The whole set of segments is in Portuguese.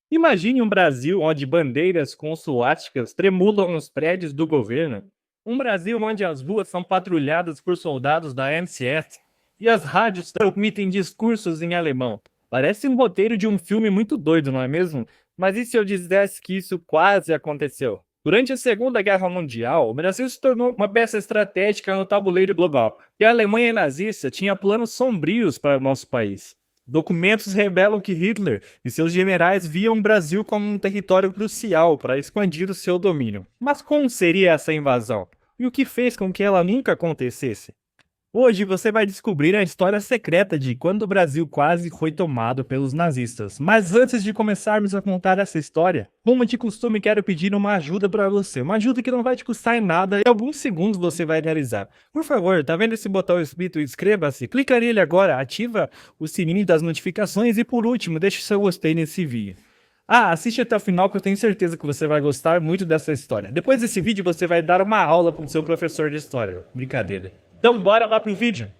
Imagine um Brasil onde bandeiras com suásticas tremulam nos prédios do governo. Um Brasil onde as ruas são patrulhadas por soldados da MCS e as rádios transmitem discursos em alemão. Parece um roteiro de um filme muito doido, não é mesmo? Mas e se eu dissesse que isso quase aconteceu? Durante a Segunda Guerra Mundial, o Brasil se tornou uma peça estratégica no tabuleiro global, e a Alemanha nazista tinha planos sombrios para o nosso país. Documentos revelam que Hitler e seus generais viam o Brasil como um território crucial para expandir o seu domínio. Mas como seria essa invasão? E o que fez com que ela nunca acontecesse? Hoje você vai descobrir a história secreta de quando o Brasil quase foi tomado pelos nazistas. Mas antes de começarmos a contar essa história, como de costume, quero pedir uma ajuda para você. Uma ajuda que não vai te custar em nada e alguns segundos você vai realizar. Por favor, tá vendo esse botão escrito inscreva-se? Clica nele agora, ativa o sininho das notificações e por último, deixe seu gostei nesse vídeo. Ah, assiste até o final que eu tenho certeza que você vai gostar muito dessa história. Depois desse vídeo você vai dar uma aula com o seu professor de história. Brincadeira. Então bora lá pro vídeo.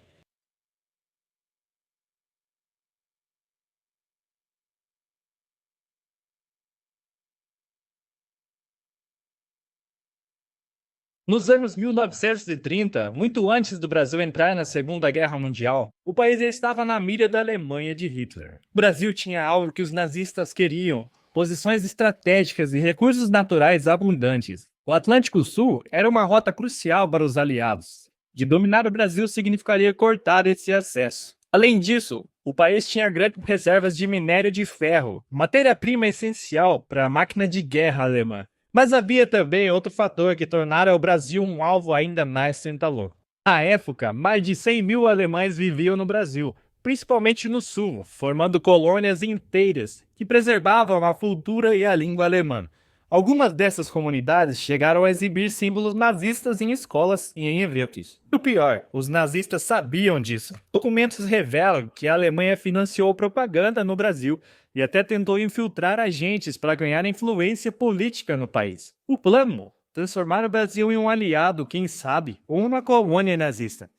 Nos anos 1930, muito antes do Brasil entrar na Segunda Guerra Mundial, o país estava na mira da Alemanha de Hitler. O Brasil tinha algo que os nazistas queriam: posições estratégicas e recursos naturais abundantes. O Atlântico Sul era uma rota crucial para os aliados. De dominar o Brasil significaria cortar esse acesso. Além disso, o país tinha grandes reservas de minério de ferro, matéria-prima essencial para a máquina de guerra alemã. Mas havia também outro fator que tornara o Brasil um alvo ainda mais tentador. Na época, mais de 100 mil alemães viviam no Brasil, principalmente no sul, formando colônias inteiras que preservavam a cultura e a língua alemã. Algumas dessas comunidades chegaram a exibir símbolos nazistas em escolas e em eventos. E o pior, os nazistas sabiam disso. Documentos revelam que a Alemanha financiou propaganda no Brasil e até tentou infiltrar agentes para ganhar influência política no país. O plano? Transformar o Brasil em um aliado, quem sabe, ou uma colônia nazista.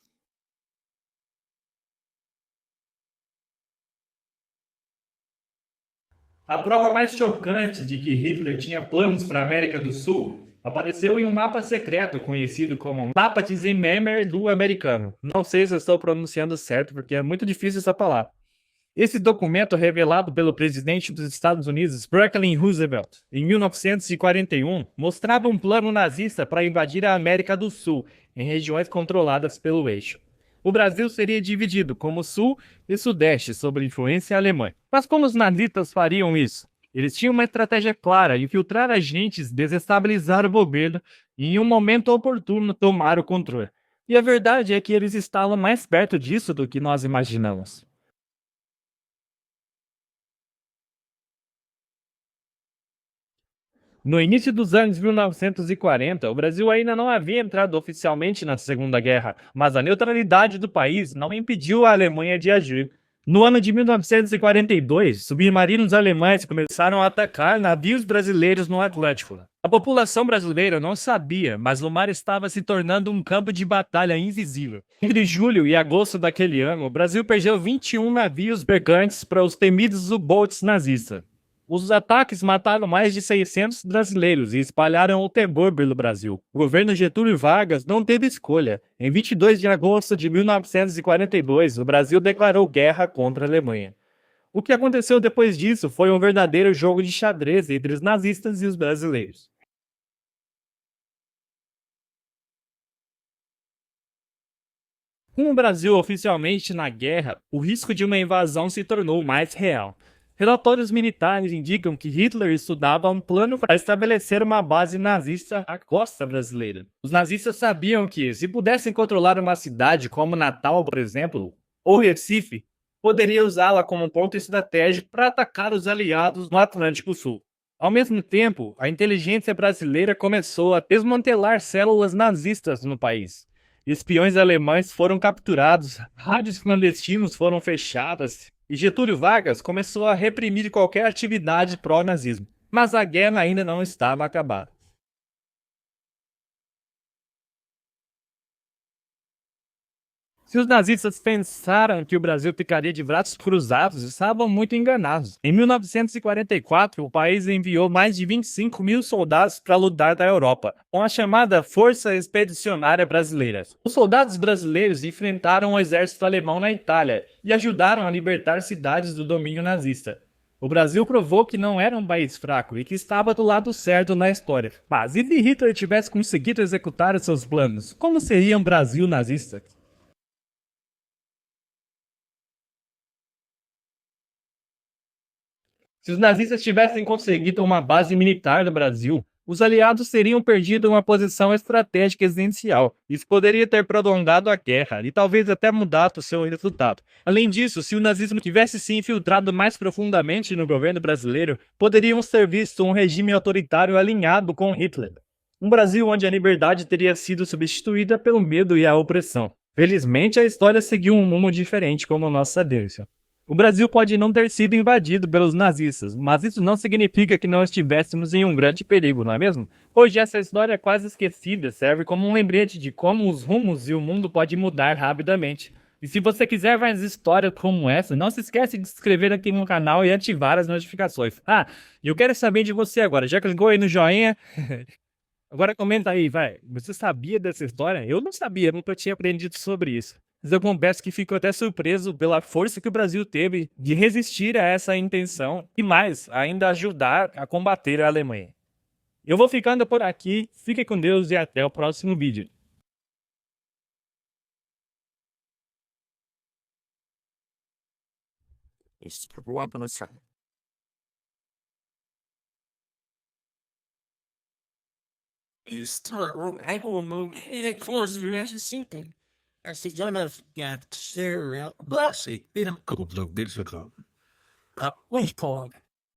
A prova mais chocante de que Hitler tinha planos para a América do Sul apareceu em um mapa secreto conhecido como Mapa de Zimmermann do Americano. Não sei se eu estou pronunciando certo, porque é muito difícil essa palavra. Esse documento, revelado pelo presidente dos Estados Unidos, Franklin Roosevelt, em 1941, mostrava um plano nazista para invadir a América do Sul, em regiões controladas pelo eixo. O Brasil seria dividido como Sul e Sudeste sob influência alemã. Mas como os nazistas fariam isso? Eles tinham uma estratégia clara: infiltrar agentes, desestabilizar o governo e, em um momento oportuno, tomar o controle. E a verdade é que eles estavam mais perto disso do que nós imaginamos. No início dos anos 1940, o Brasil ainda não havia entrado oficialmente na Segunda Guerra, mas a neutralidade do país não impediu a Alemanha de agir. No ano de 1942, submarinos alemães começaram a atacar navios brasileiros no Atlântico. A população brasileira não sabia, mas o mar estava se tornando um campo de batalha invisível. Entre julho e agosto daquele ano, o Brasil perdeu 21 navios mercantes para os temidos U-boats nazistas. Os ataques mataram mais de 600 brasileiros e espalharam o terror pelo Brasil. O governo Getúlio Vargas não teve escolha. Em 22 de agosto de 1942, o Brasil declarou guerra contra a Alemanha. O que aconteceu depois disso foi um verdadeiro jogo de xadrez entre os nazistas e os brasileiros. Com o Brasil oficialmente na guerra, o risco de uma invasão se tornou mais real. Relatórios militares indicam que Hitler estudava um plano para estabelecer uma base nazista na costa brasileira. Os nazistas sabiam que, se pudessem controlar uma cidade como Natal, por exemplo, ou Recife, poderia usá-la como ponto estratégico para atacar os aliados no Atlântico Sul. Ao mesmo tempo, a inteligência brasileira começou a desmantelar células nazistas no país. Espiões alemães foram capturados, rádios clandestinos foram fechadas e Getúlio Vargas começou a reprimir qualquer atividade pró-nazismo. Mas a guerra ainda não estava acabada. Se os nazistas pensaram que o Brasil ficaria de braços cruzados, estavam muito enganados. Em 1944, o país enviou mais de 25 mil soldados para lutar na Europa, com a chamada Força Expedicionária Brasileira. Os soldados brasileiros enfrentaram o exército alemão na Itália e ajudaram a libertar cidades do domínio nazista. O Brasil provou que não era um país fraco e que estava do lado certo na história. Mas e se Hitler tivesse conseguido executar os seus planos? Como seria um Brasil nazista? Se os nazistas tivessem conseguido uma base militar no Brasil, os aliados teriam perdido uma posição estratégica essencial. Isso poderia ter prolongado a guerra e talvez até mudado o seu resultado. Além disso, se o nazismo tivesse se infiltrado mais profundamente no governo brasileiro, poderíamos ter visto um regime autoritário alinhado com Hitler. Um Brasil onde a liberdade teria sido substituída pelo medo e a opressão. Felizmente, a história seguiu um rumo diferente, como nós sabemos. O Brasil pode não ter sido invadido pelos nazistas, mas isso não significa que não estivéssemos em um grande perigo, não é mesmo? Hoje essa história quase esquecida serve como um lembrete de como os rumos e o mundo podem mudar rapidamente. E se você quiser mais histórias como essa, não se esquece de se inscrever aqui no canal e ativar as notificações. Ah, e eu quero saber de você agora, já clicou aí no joinha? Agora comenta aí, vai. Você sabia dessa história? Eu não sabia, nunca tinha aprendido sobre isso. Mas eu confesso que fico até surpreso pela força que o Brasil teve de resistir a essa intenção e mais, ainda ajudar a combater a Alemanha. Eu vou ficando por aqui, fique com Deus e até o próximo vídeo. I will move it close to the sinking. I see John have got to share out. Bless it. They don't go look this ago. Wait, Paul.